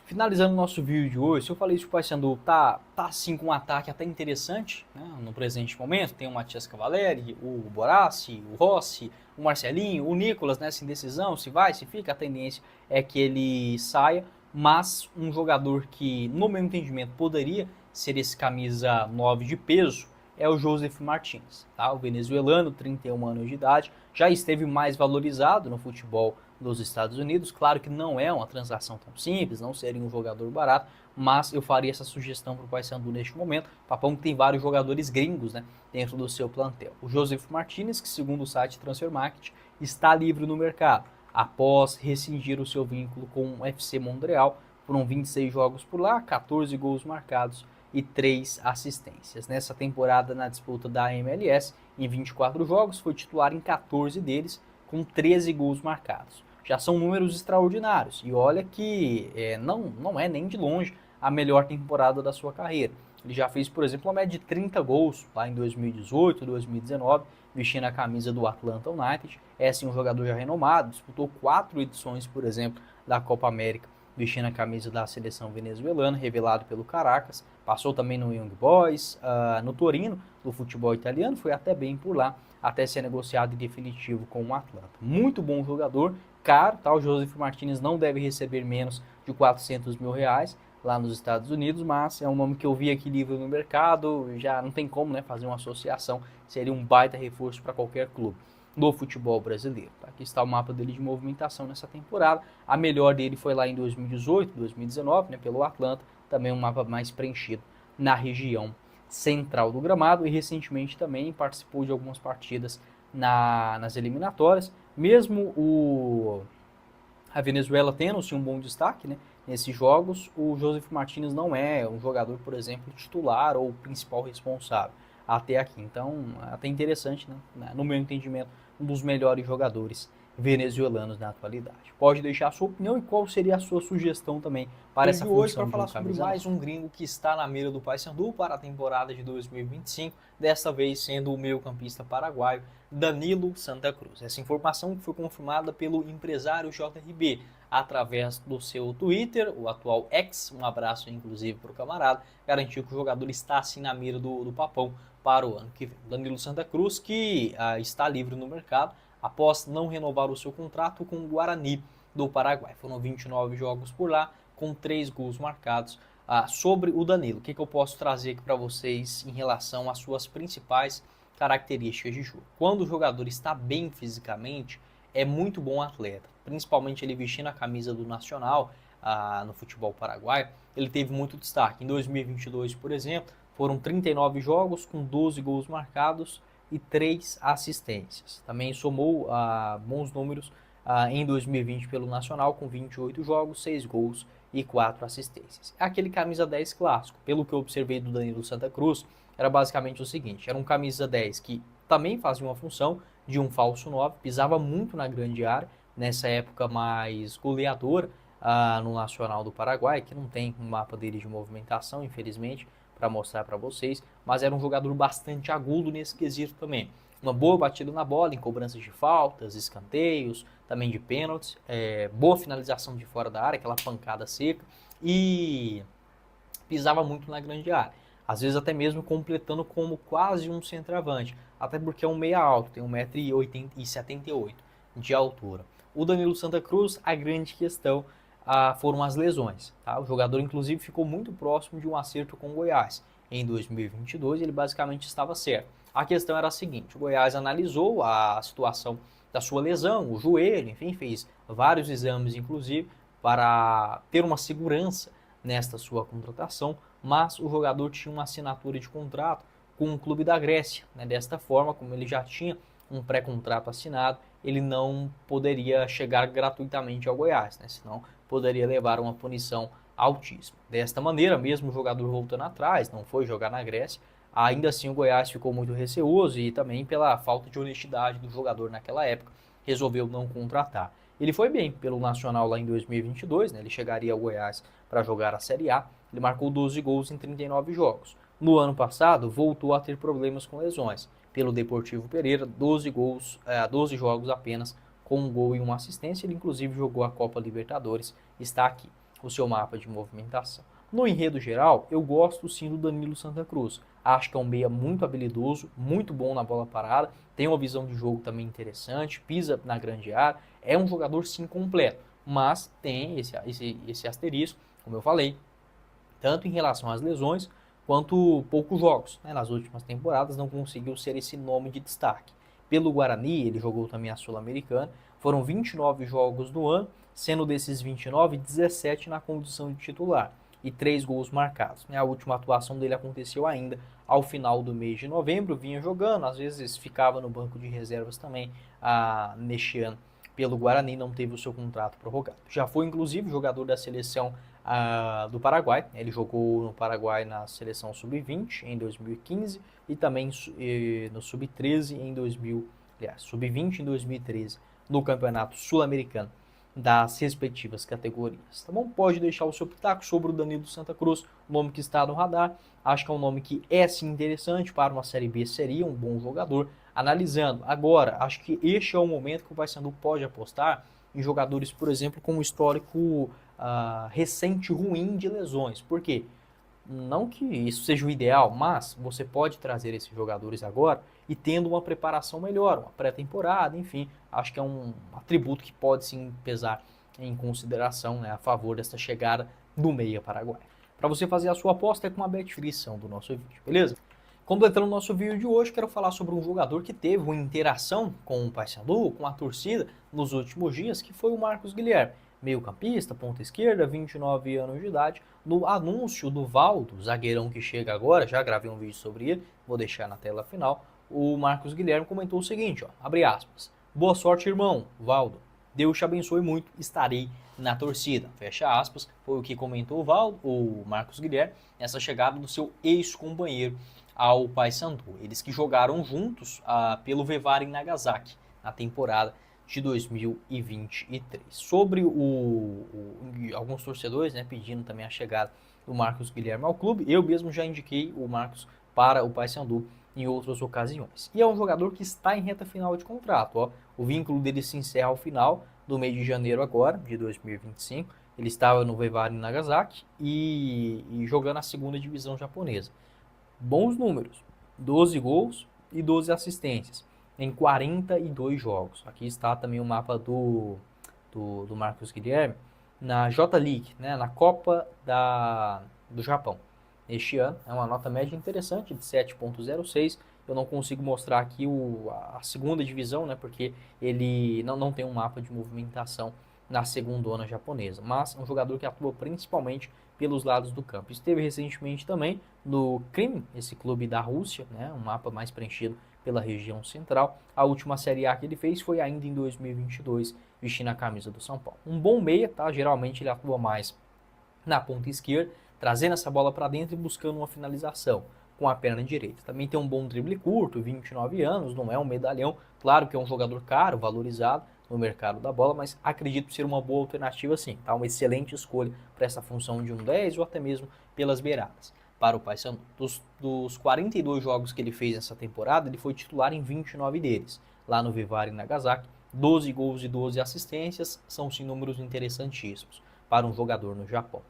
Finalizando o nosso vídeo de hoje, se eu falei que o Paysandu tá sim com um ataque até interessante, né, no presente momento, tem o Matias Cavalieri, o Borassi, o Rossi, o Marcelinho, o Nicolas nessa indecisão, se vai, se fica, a tendência é que ele saia, mas um jogador que, no meu entendimento, poderia ser esse camisa 9 de peso, é o Joseph Martins, tá? O venezuelano, 31 anos de idade, já esteve mais valorizado no futebol dos Estados Unidos. Claro que não é uma transação tão simples, não seria um jogador barato, mas eu faria essa sugestão para o Paysandu neste momento. O Papão tem vários jogadores gringos, né, dentro do seu plantel. O Joseph Martins, que segundo o site Transfer Market, está livre no mercado, após rescindir o seu vínculo com o FC Montreal. Foram 26 jogos por lá, 14 gols marcados e 3 assistências. Nessa temporada, na disputa da MLS, em 24 jogos, foi titular em 14 deles, com 13 gols marcados. Já são números extraordinários. E olha que não é nem de longe a melhor temporada da sua carreira. Ele já fez, por exemplo, uma média de 30 gols lá em 2018, 2019, vestindo a camisa do Atlanta United. É sim um jogador já renomado, disputou 4 edições, por exemplo, da Copa América, vestindo a camisa da seleção venezuelana, revelado pelo Caracas. Passou também no Young Boys, no Torino, do futebol italiano, foi até bem por lá, até ser negociado em definitivo com o Atlanta. Muito bom jogador, caro, tá? O Joseph Martins não deve receber menos de 400 mil reais lá nos Estados Unidos, mas é um nome que eu vi aqui livre no mercado, já não tem como, né, fazer uma associação, seria um baita reforço para qualquer clube do futebol brasileiro. Tá? Aqui está o mapa dele de movimentação nessa temporada. A melhor dele foi lá em 2018, 2019, né, pelo Atlanta, também um mapa mais preenchido na região central do gramado, e recentemente também participou de algumas partidas nas eliminatórias. Mesmo a Venezuela tendo sim um bom destaque, né, nesses jogos, o Joseph Martins não é um jogador, por exemplo, titular ou principal responsável até aqui. Então, até interessante, né, no meu entendimento, um dos melhores jogadores venezuelanos na atualidade. Pode deixar a sua opinião e qual seria a sua sugestão também para essa Hoje função para de um falar sobre camisa 9. mais um gringo que está na mira do Paysandu para a temporada de 2025, desta vez sendo o meio-campista paraguaio Danilo Santa Cruz. Essa informação foi confirmada pelo empresário JRB através do seu Twitter, o atual X, um abraço inclusive para o camarada, garantiu que o jogador está assim na mira do Papão para o ano que vem. Danilo Santa Cruz, que está livre no mercado após não renovar o seu contrato com o Guarani do Paraguai. Foram 29 jogos por lá, com 3 gols marcados. Sobre o Danilo, o que eu posso trazer aqui para vocês em relação às suas principais características de jogo? Quando o jogador está bem fisicamente, é muito bom atleta, principalmente ele vestindo a camisa do Nacional no futebol paraguaio, ele teve muito destaque. Em 2022, por exemplo, foram 39 jogos com 12 gols marcados e 3 assistências. Também somou bons números em 2020 pelo Nacional, com 28 jogos, 6 gols e 4 assistências. É aquele camisa 10 clássico. Pelo que eu observei do Danilo Santa Cruz, era basicamente o seguinte: era um camisa 10 que também fazia uma função de um falso 9, pisava muito na grande área, nessa época mais goleadora no Nacional do Paraguai, que não tem um mapa dele de movimentação, infelizmente, para mostrar para vocês, mas era um jogador bastante agudo nesse quesito também. Uma boa batida na bola, em cobranças de faltas, escanteios, também de pênaltis, boa finalização de fora da área, aquela pancada seca, e pisava muito na grande área. Às vezes até mesmo completando como quase um centroavante, até porque é um meia alto, tem 1,78 m de altura. O Danilo Santa Cruz, a grande questão foram as lesões. Tá? O jogador, inclusive, ficou muito próximo de um acerto com o Goiás. Em 2022, ele basicamente estava certo. A questão era a seguinte: o Goiás analisou a situação da sua lesão, o joelho, enfim, fez vários exames, inclusive, para ter uma segurança nesta sua contratação, mas o jogador tinha uma assinatura de contrato com o clube da Grécia. Né? Desta forma, como ele já tinha um pré-contrato assinado, ele não poderia chegar gratuitamente ao Goiás, né? Senão poderia levar a uma punição altíssima. Desta maneira, mesmo o jogador voltando atrás, não foi jogar na Grécia, ainda assim o Goiás ficou muito receoso e também pela falta de honestidade do jogador naquela época, resolveu não contratar. Ele foi bem pelo Nacional lá em 2022, né? Ele chegaria ao Goiás para jogar a Série A, ele marcou 12 gols em 39 jogos. No ano passado, voltou a ter problemas com lesões. Pelo Deportivo Pereira, 12 jogos apenas, com um gol e uma assistência. Ele inclusive jogou a Copa Libertadores, está aqui. o seu mapa de movimentação. No enredo geral, eu gosto sim do Danilo Santa Cruz. Acho que é um meia muito habilidoso, muito bom na bola parada, tem uma visão de jogo também interessante, pisa na grande área, é um jogador sim completo, mas tem esse asterisco, como eu falei, tanto em relação às lesões, quanto poucos jogos. Né? Nas últimas temporadas não conseguiu ser esse nome de destaque. Pelo Guarani, ele jogou também a Sul-Americana, foram 29 jogos no ano, sendo desses 29, 17 na condição de titular e 3 gols marcados. A última atuação dele aconteceu ainda ao final do mês de novembro, vinha jogando, às vezes ficava no banco de reservas também neste ano pelo Guarani, não teve o seu contrato prorrogado. Já foi inclusive jogador da seleção do Paraguai, ele jogou no Paraguai na seleção sub-20 em 2015 e também no sub-13 em sub-20 em 2013 no Campeonato Sul-Americano das respectivas categorias, tá bom? Pode deixar o seu pitaco sobre o Danilo Santa Cruz, o nome que está no radar. Acho que é um nome que é sim interessante para uma Série B, seria um bom jogador. Analisando agora, acho que este é o momento que o Paysandu pode apostar em jogadores, por exemplo, com um histórico recente ruim de lesões. Por quê? Não que isso seja o ideal, mas você pode trazer esses jogadores agora e tendo uma preparação melhor, uma pré-temporada, enfim, acho que é um atributo que pode sim pesar em consideração, né, a favor dessa chegada do meia paraguaio. Para você fazer a sua aposta é com a descrição do nosso vídeo, beleza? Completando o nosso vídeo de hoje, quero falar sobre um jogador que teve uma interação com o Paysandu, com a torcida, nos últimos dias, que foi o Marcos Guilherme. Meio-campista, ponta esquerda, 29 anos de idade. No anúncio do Valdo, zagueirão que chega agora, já gravei um vídeo sobre ele, vou deixar na tela final, o Marcos Guilherme comentou o seguinte, ó, abre aspas, boa sorte, irmão, Valdo, Deus te abençoe muito, estarei na torcida, fecha aspas, foi o que comentou o Valdo, o Marcos Guilherme, nessa chegada do seu ex-companheiro ao Paysandu. Eles que jogaram juntos pelo Vevari Nagasaki na temporada de 2023. Sobre alguns torcedores, né, pedindo também a chegada do Marcos Guilherme ao clube, eu mesmo já indiquei o Marcos para o Paysandu em outras ocasiões. E é um jogador que está em reta final de contrato. Ó. O vínculo dele se encerra ao final do mês de janeiro agora, de 2025. Ele estava no Vevari Nagasaki e jogando a segunda divisão japonesa. Bons números, 12 gols e 12 assistências em 42 jogos. Aqui está também o mapa do Marcos Guilherme na J-League, né, na Copa do Japão. Este ano é uma nota média interessante de 7.06. Eu não consigo mostrar aqui a segunda divisão, né, porque ele não tem um mapa de movimentação na segundona japonesa, mas é um jogador que atua principalmente pelos lados do campo. Esteve recentemente também no Krim, esse clube da Rússia, né, um mapa mais preenchido pela região central. A última Série A que ele fez foi ainda em 2022, vestindo a camisa do São Paulo. Um bom meia, tá? Geralmente ele atua mais na ponta esquerda, trazendo essa bola para dentro e buscando uma finalização com a perna direita. Também tem um bom drible curto, 29 anos, não é um medalhão. Claro que é um jogador caro, valorizado no mercado da bola, mas acredito ser uma boa alternativa sim, tá? Uma excelente escolha para essa função de um 10 ou até mesmo pelas beiradas. Para o Paysandu, dos 42 jogos que ele fez nessa temporada, ele foi titular em 29 deles. Lá no Vevari Nagasaki, 12 gols e 12 assistências, são sim números interessantíssimos para um jogador no Japão.